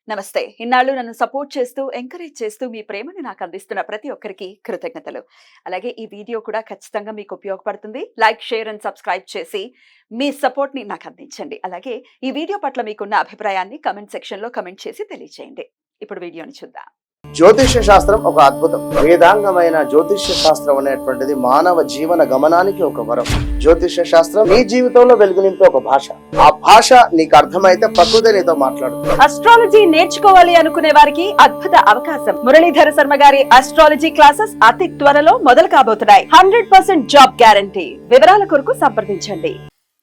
నమస్తే. ఇన్నాళ్ళు నన్ను సపోర్ట్ చేస్తూ, ఎంకరేజ్ చేస్తూ మీ ప్రేమని నాకు అందిస్తున్న ప్రతి ఒక్కరికి కృతజ్ఞతలు. అలాగే ఈ వీడియో కూడా ఖచ్చితంగా మీకు ఉపయోగపడుతుంది. లైక్, షేర్ అండ్ సబ్స్క్రైబ్ చేసి మీ సపోర్ట్‌ని నాకు అందించండి. అలాగే ఈ వీడియో పట్ల మీకున్న అభిప్రాయాన్ని కామెంట్ సెక్షన్‌లో కామెంట్ చేసి తెలియజేయండి. ఇప్పుడు వీడియోని చూద్దాం. జ్యోతిష్య శాస్త్రం ఒక అద్భుతం. వేదాంగమైన జ్యోతిష్య శాస్త్రం అనేటువంటిది మానవ జీవన గమనానికి ఒక వరం. జ్యోతిష్య శాస్త్రం నీ జీవితంలో వెలుగునింపే ఒక భాష. ఆ భాష నీకు అర్థమైతే ప్రకృతి నీతో మాట్లాడుతుంది. అస్ట్రాలజీ నేర్చుకోవాలి అనుకునే వారికి అద్భుత అవకాశం. మురళీధర శర్మ గారి అస్ట్రాలజీ క్లాసెస్ అతి త్వరలో మొదలు కాబోతున్నాయి. 100% జాబ్ గ్యారంటీ. వివరాల కొరకు సంప్రదించండి.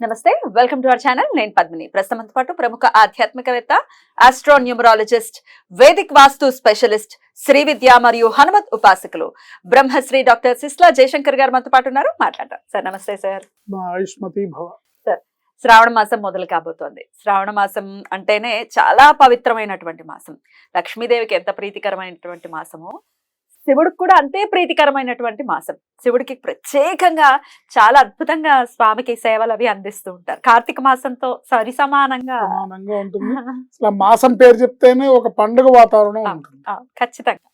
నమస్తే, వెల్కమ్ టు అవర్ ఛానల్. నేను పద్మిని. ప్రస్తుతంతో పాటు ప్రముఖ ఆధ్యాత్మికవేత్త, ఆస్ట్రోన్యూమరాలజిస్ట్, వేదిక్ వాస్తు స్పెషలిస్ట్, శ్రీ విద్య మరియు హనుమత్ ఉపాసకులు బ్రహ్మశ్రీ డాక్టర్ సిస్లా జయశంకర్ గారు మనతో పాటు ఉన్నారు. మాట్లాడతారు. సార్ నమస్తే సార్. సార్, శ్రావణ మాసం మొదలు కాబోతోంది. శ్రావణ మాసం అంటేనే చాలా పవిత్రమైనటువంటి మాసం. లక్ష్మీదేవికి ఎంత ప్రీతికరమైనటువంటి మాసమో శివుడికి కూడా అంతే ప్రీతికరమైనటువంటి మాసం. శివుడికి ప్రత్యేకంగా చాలా అద్భుతంగా స్వామికి సేవలు అవి అందిస్తూ ఉంటారు. కార్తీక మాసంతో సమానంగా ఉంటుంది. అసలు మాసం పేరు చెప్తేనే ఒక పండుగ వాతావరణం ఉంటుంది. ఖచ్చితంగా.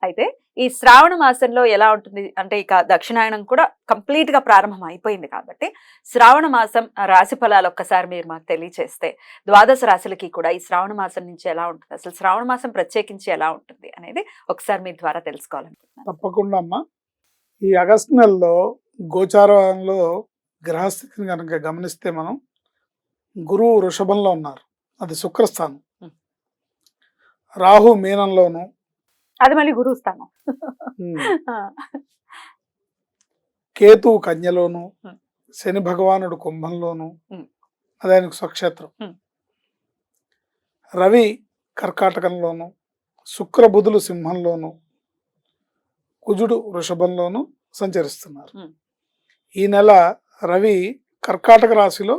అయితే ఈ శ్రావణ మాసంలో ఎలా ఉంటుంది అంటే, ఇక దక్షిణాయనం కూడా కంప్లీట్ గా ప్రారంభం అయిపోయింది కాబట్టి శ్రావణ మాసం రాశి ఫలాలు ఒక్కసారి మీరు మాకు తెలియచేస్తే, ద్వాదశ రాశులకి కూడా ఈ శ్రావణ మాసం నుంచి ఎలా ఉంటుంది, అసలు శ్రావణ మాసం ప్రత్యేకించి ఎలా ఉంటుంది అనేది ఒకసారి మీ ద్వారా తెలుసుకోవాలనుకుంటున్నాను. తప్పకుండా అమ్మా. ఈ ఆగస్టు నెలలో గోచారంలో గ్రహస్థితిని కనుక గమనిస్తే మనం గురువు వృషభంలో ఉన్నారు, అది శుక్రస్థానం. రాహు మీనంలోను, అది మళ్ళీ గురువు స్థానం. కేతు కన్యలోను, శని భగవానుడు కుంభంలోను, అది ఆయనకు స్వక్షేత్రం. రవి కర్కాటకంలోను, శుక్ర బుధులు సింహంలోను, కుజుడు వృషభంలోను సంచరిస్తున్నారు. ఈ నెల రవి కర్కాటక రాశిలో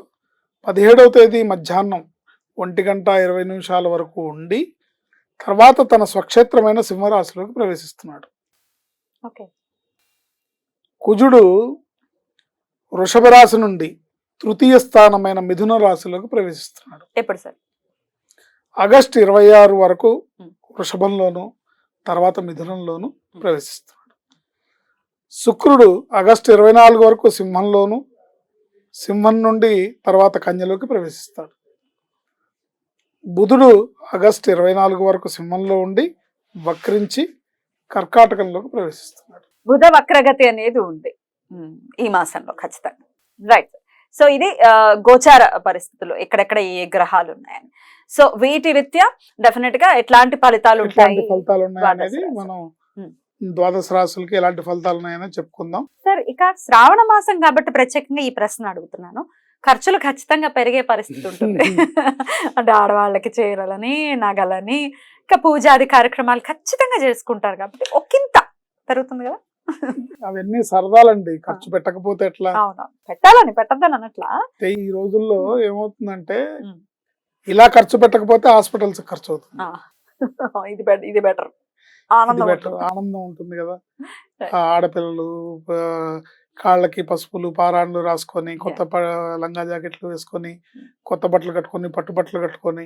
17వ తేదీ మధ్యాహ్నం 1:20 వరకు ఉండి తర్వాత తన స్వక్షేత్రమైన సింహరాశిలోకి ప్రవేశిస్తున్నాడు. కుజుడు వృషభ రాశి నుండి తృతీయ స్థానమైన మిథున రాశిలోకి ప్రవేశిస్తున్నాడు. ఎప్పుడు సార్? ఆగస్టు 26 వరకు వృషభంలోను, తర్వాత మిథునంలోను ప్రవేశిస్తున్నాడు. శుక్రుడు ఆగస్టు 24 వరకు సింహంలోను, సింహం నుండి తర్వాత కన్యలోకి ప్రవేశిస్తాడు. బుధుడు ఆగస్టు 24 వరకు సింహంలో ఉండి వక్రించి కర్కాటకంలోకి ప్రవేశిస్తున్నాడు. బుధ వక్రగతి అనేది ఉంది ఈ మాసంలో ఖచ్చితంగా. రైట్. సో ఇది గోచార పరిస్థితులు, ఎక్కడెక్కడ ఏ గ్రహాలు ఉన్నాయని. సో వీటి రీత్యా డెఫినెట్ గా ఎట్లాంటి ఫలితాలు ఉన్నాయనేది మనం ద్వాదశ రాశులకి ఎలాంటి ఫలితాలు ఉన్నాయని చెప్పుకుందాం. సార్, ఇక శ్రావణ మాసం కాబట్టి ప్రత్యేకంగా ఈ ప్రశ్న అడుగుతున్నాను. ఖర్చులు ఖచ్చితంగా పెరిగే పరిస్థితి ఉంటుంది. అంటే ఆడవాళ్ళకి చీరలని, నగలని, ఇంకా పూజాది కార్యక్రమాలు ఖచ్చితంగా చేసుకుంటారు కాబట్టి ఒకంత పెరుగుతుంది కదా. అవన్నీ సరదాలండి, ఖర్చు పెట్టకపోతే ఎట్లా? పెట్టాలని, పెట్టద్దని అన్నట్లా. ఈ రోజుల్లో ఏమవుతుందంటే ఇలా ఖర్చు పెట్టకపోతే హాస్పిటల్స్ ఖర్చు అవుతుంది. ఇది బెటర్, ఆనందం ఉంటుంది కదా. ఆడపిల్లలు కాళ్ళకి పసుపులు పారాణులు రాసుకొని, కొత్త లంగా జాకెట్లు వేసుకొని, కొత్త బట్టలు కట్టుకొని, పట్టు బట్టలు కట్టుకొని,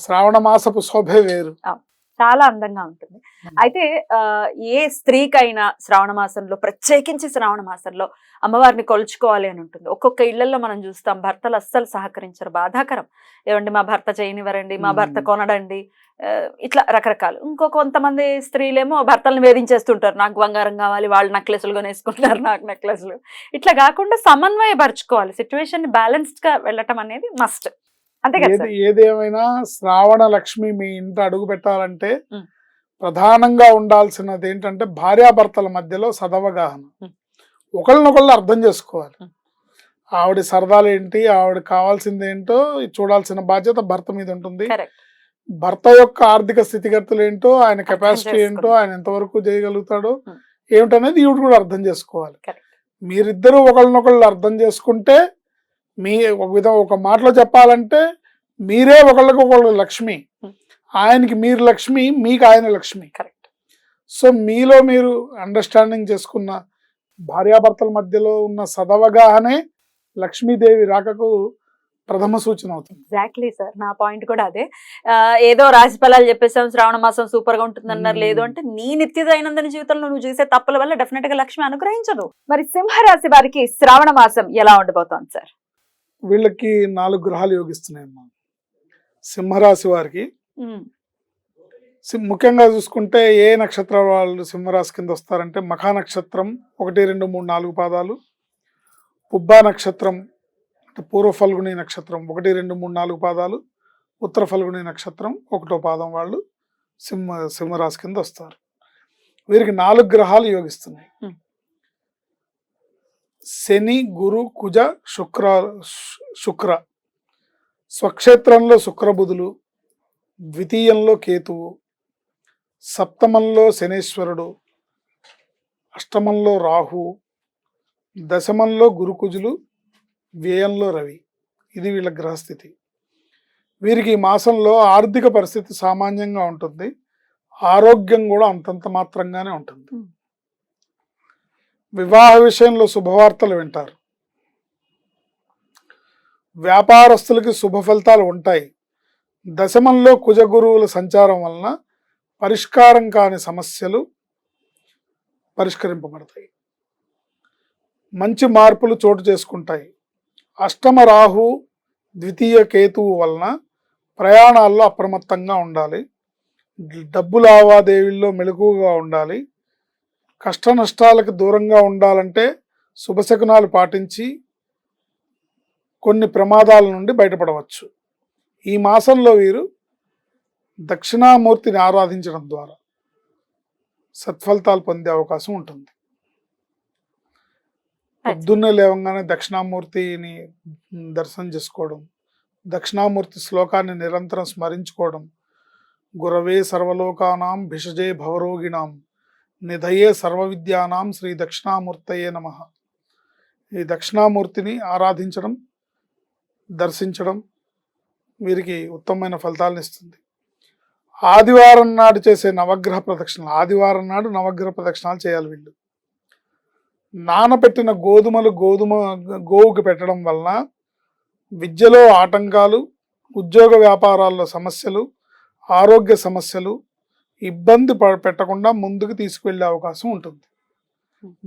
శ్రావణ మాసపు శోభే వేరు, చాలా అందంగా ఉంటుంది. అయితే ఏ స్త్రీకైనా శ్రావణ మాసంలో, ప్రత్యేకించి శ్రావణ మాసంలో అమ్మవారిని కొలుచుకోవాలి అని ఉంటుంది. ఒక్కొక్క ఇళ్లలో మనం చూస్తాం, భర్తలు అస్సలు సహకరించరు, బాధాకరం. ఏమండి మా భర్త చేయనివ్వరండి, మా భర్త కొనడండి, ఇట్లా రకరకాలు. కొంతమంది స్త్రీలేమో భర్తలను వేధించేస్తుంటారు, నాకు బంగారం కావాలి, వాళ్ళు నెక్లెస్లు కొనేసుకుంటారు, నాకు నెక్లెస్లు. ఇట్లా కాకుండా సమన్వయపరచుకోవాలి, సిచ్యువేషన్ బ్యాలెన్స్డ్ గా వెళ్ళటం అనేది మస్ట్. ఏదేమైనా శ్రావణ లక్ష్మి మీ ఇంట అడుగు పెట్టాలంటే ప్రధానంగా ఉండాల్సినది ఏంటంటే భార్యాభర్తల మధ్యలో సదవగాహన, ఒకళ్ళనొకళ్ళు అర్థం చేసుకోవాలి. ఆవిడ సరదాలు ఏంటి, ఆవిడ కావాల్సింది ఏంటో చూడాల్సిన బాధ్యత భర్త మీద ఉంటుంది. భర్త యొక్క ఆర్థిక స్థితిగతులు ఏంటో, ఆయన కెపాసిటీ ఏంటో, ఆయన ఎంతవరకు చేయగలుగుతాడో ఏమిటనేది ఈవిడ కూడా అర్థం చేసుకోవాలి. మీరిద్దరూ ఒకళ్ళనొకళ్ళు అర్థం చేసుకుంటే, మీ ఒక మాటలో చెప్పాలంటే మీరే ఒకళ్ళకి ఒకళ్ళు లక్ష్మి, ఆయనకి మీరు లక్ష్మి, మీకు ఆయన లక్ష్మి. కరెక్ట్. సో మీలో మీరు అండర్స్టాండింగ్ చేసుకున్న భార్యాభర్తల మధ్యలో ఉన్న సదవగానే లక్ష్మీదేవి రాకకు ప్రథమ సూచన అవుతుంది. ఎగ్జాక్ట్లీ సార్, నా పాయింట్ కూడా అదే. ఏదో రాశి ఫలాలు చెప్పేసాం, శ్రావణ మాసం సూపర్ గా ఉంటుంది అన్నారు. లేదు అంటే నీ నిత్య దైనందిన జీవితంలో నువ్వు చేసే తప్పుల వల్ల డెఫినెట్ గా లక్ష్మి అనుగ్రహించదు. మరి సింహరాశి వారికి శ్రావణ మాసం ఎలా ఉండబోతోంది సార్? వీళ్ళకి 4 గ్రహాలు యోగిస్తున్నాయి అమ్మా. సింహరాశి వారికి ముఖ్యంగా చూసుకుంటే ఏ నక్షత్రాల వాళ్ళు సింహరాశి కింద వస్తారంటే మఖా నక్షత్రం 1, 2, 3, 4 పాదాలు, పుబ్బా నక్షత్రం అంటే పూర్వ ఫల్గుని నక్షత్రం 1, 2, 3, 4 పాదాలు, ఉత్తర ఫల్గుని నక్షత్రం 1వ పాదం వాళ్ళు సింహరాశి కింద వస్తారు. వీరికి 4 గ్రహాలు యోగిస్తున్నాయి. శని, గురు, కుజ, శుక్ర. స్వక్షేత్రంలో శుక్రబుధులు, ద్వితీయంలో కేతువు, సప్తమంలో శనేశ్వరుడు, అష్టమంలో రాహు, దశమంలో గురుకుజులు, వ్యయంలో రవి. ఇది వీళ్ళ గ్రహస్థితి. వీరికి ఈ మాసంలో ఆర్థిక పరిస్థితి సామాన్యంగా ఉంటుంది, ఆరోగ్యం కూడా అంతంత మాత్రంగానే ఉంటుంది. వివాహ విషయంలో శుభవార్తలు వింటారు. వ్యాపారస్తులకి శుభ ఫలితాలు ఉంటాయి. దశమంలో కుజగురువుల సంచారం వలన పరిష్కారం కాని సమస్యలు పరిష్కరింపబడతాయి. మంచి మార్పులు చోటు చేసుకుంటాయి. అష్టమ రాహు, ద్వితీయ కేతువు వలన ప్రయాణాల్లో అప్రమత్తంగా ఉండాలి. డబ్బు లావాదేవీల్లో మెలకువగా ఉండాలి. కష్ట నష్టాలకు దూరంగా ఉండాలంటే శుభశకునాలు పాటించి కొన్ని ప్రమాదాల నుండి బయటపడవచ్చు. ఈ మాసంలో వీరు దక్షిణామూర్తిని ఆరాధించడం ద్వారా సత్ఫలితాలు పొందే అవకాశం ఉంటుంది. పొద్దున్నే లేవగానే దక్షిణామూర్తిని దర్శనం చేసుకోవడం, దక్షిణామూర్తి శ్లోకాన్ని నిరంతరం స్మరించుకోవడం, గురవే సర్వలోకానాం భిషజే భవరోగిణాం నిధయే సర్వవిద్యానాం శ్రీ దక్షిణామూర్తయే నమః. ఈ దక్షిణామూర్తిని ఆరాధించడం, దర్శించడం వీరికి ఉత్తమమైన ఫలితాలను ఇస్తుంది. ఆదివారం నాడు చేసే నవగ్రహ ప్రదక్షిణలు, ఆదివారం నాడు నవగ్రహ ప్రదక్షిణాలు చేయాలి వీళ్ళు. నానబెట్టిన గోవుకి పెట్టడం వలన విద్యలో ఆటంకాలు, ఉద్యోగ వ్యాపారాల్లో సమస్యలు, ఆరోగ్య సమస్యలు ఇబ్బంది పెట్టకుండా ముందుకు తీసుకువెళ్ళే అవకాశం ఉంటుంది.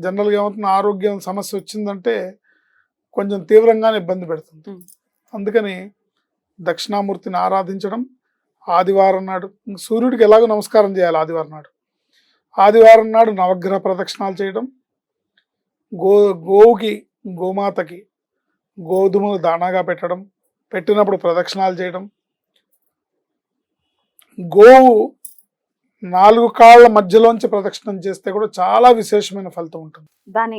జనరల్గా ఏమవుతుంది, ఆరోగ్యం సమస్య వచ్చిందంటే కొంచెం తీవ్రంగానే ఇబ్బంది పెడుతుంది. అందుకని దక్షిణామూర్తిని ఆరాధించడం, ఆదివారం నాడు సూర్యుడికి ఎలాగో నమస్కారం చేయాలి. ఆదివారం నాడు నవగ్రహ ప్రదక్షిణాలు చేయడం, గోవుకి గోమాతకి గోధుమలు దానాగా పెట్టడం, పెట్టినప్పుడు ప్రదక్షిణాలు చేయడం, గోవు 4 కాళ్ళ మధ్యలోంచి ప్రదక్షిణం చేస్తే కూడా చాలా విశేషమైన ఫలితం ఉంటుంది. దాని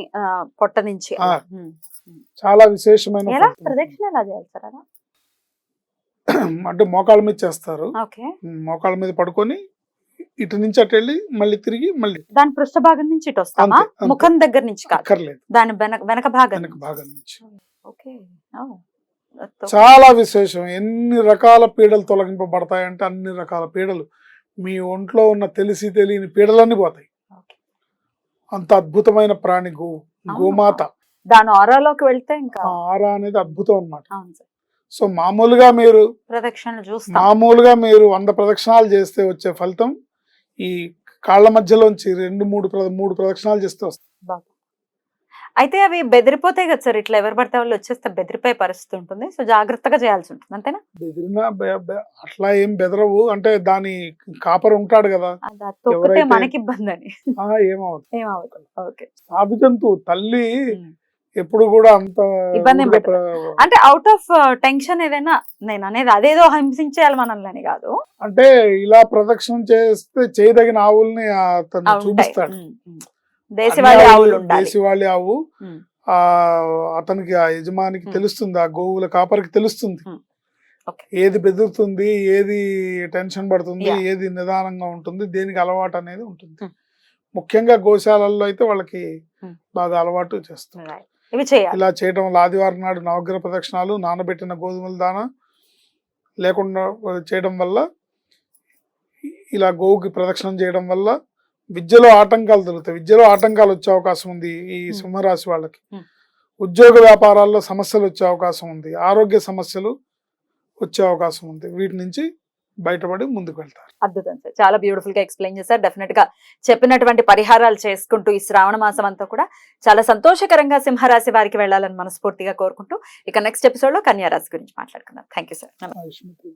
పొట్ట నుంచి చాలా విశేషమైన ప్రదక్షిణ ఎలా చేయాలి సార్? అంటే మోకాళ్ళ మీద చేస్తారు. మోకాళ్ళ మీద పడుకొని ఇటు నుంచి అటు వెళ్ళి మళ్ళీ తిరిగి మళ్ళీ దాని పృష్ఠభాగం నుంచి ఇటు వస్తామా? ముఖం దగ్గర నుంచి అక్కర్లేదు, దాని వెనక భాగం నుంచి. చాలా విశేషం. ఎన్ని రకాల పీడలు తొలగింపబడతాయంటే అన్ని రకాల పీడలు, మీ ఒంట్లో ఉన్న తెలిసి తెలియని పీడలన్నీ పోతాయి. అంత అద్భుతమైన ప్రాణి గోమాత. దాని ఆరాలోకి వెళ్తే ఇంకా ఆరా అనేది అద్భుతం అన్నమాట. సో మామూలుగా మీరు 100 ప్రదక్షిణాలు చేస్తే వచ్చే ఫలితం ఈ కాళ్ళ మధ్యలోంచి 2-3 ప్రదక్షిణాలు చేస్తే వస్తుంది. అయితే అవి బెదిరిపోతాయి కదా సార్, ఇట్లా ఎవరు పడితే వాళ్ళు వచ్చేస్తే బెదిరిపోయే పరిస్థితి ఉంటుంది. సో జాగ్రత్తగా చేయాల్సి ఉంటుంది, అంతేనా? బెదిరినా అట్లా ఏం బెదరవు. అంటే దాని కాపర్ ఉంటాడు కదా, మనకి ఇబ్బంది అని ఏమవుతుంది. సాధు జంతువు తల్లి ఎప్పుడు కూడా అంత ఇబ్బంది అంటే అవుట్ ఆఫ్ టెన్షన్ ఏదైనా నేను అనేది అదేదో హింసించేయాలి మనల్ని కాదు. అంటే ఇలా ప్రదక్షిణం చేస్తే చేయదగిన ఆవుల్ని అతను చూపిస్తాడు. దేశవాళీ ఆవు అతనికి, ఆ యజమానికి తెలుస్తుంది, ఆ గోవుల కాపరికి తెలుస్తుంది ఏది బెదురుతుంది, ఏది టెన్షన్ పడుతుంది, ఏది నిదానంగా ఉంటుంది, దేనికి అలవాటు అనేది ఉంటుంది. ముఖ్యంగా గోశాలల్లో అయితే వాళ్ళకి బాగా అలవాటు చేస్తుంది. ఇలా చేయడం వల్ల ఆదివారం నాడు నవగ్రహ ప్రదక్షిణాలు, నానబెట్టిన గోధుమల దాన లేకుండా చేయడం వల్ల, ఇలా గోవుకి ప్రదక్షిణం చేయడం వల్ల విద్యలో ఆటంకాలు దొరుకుతాయి. విద్యలో ఆటంకాలు వచ్చే అవకాశం ఉంది ఈ సింహరాశి వాళ్ళకి. ఉద్యోగ వ్యాపారాల్లో సమస్యలు వచ్చే అవకాశం ఉంది, ఆరోగ్య సమస్యలు వచ్చే అవకాశం ఉంది. వీటి నుంచి బయటపడి ముందుకు వెళ్తారు. అద్భుతం సార్, చాలా బ్యూటిఫుల్ గా ఎక్స్ప్లెయిన్ చేశారు. డెఫినెట్ గా చెప్పినటువంటి పరిహారాలు చేసుకుంటూ ఈ శ్రావణ మాసం అంతా కూడా చాలా సంతోషకరంగా సింహరాశి వారికి వెళ్ళాలని మనస్ఫూర్తిగా కోరుకుంటూ ఇక నెక్స్ట్ ఎపిసోడ్ లో కన్యా రాశి గురించి మాట్లాడుకుందాం. Thank you sir. ఆయుష్మతి.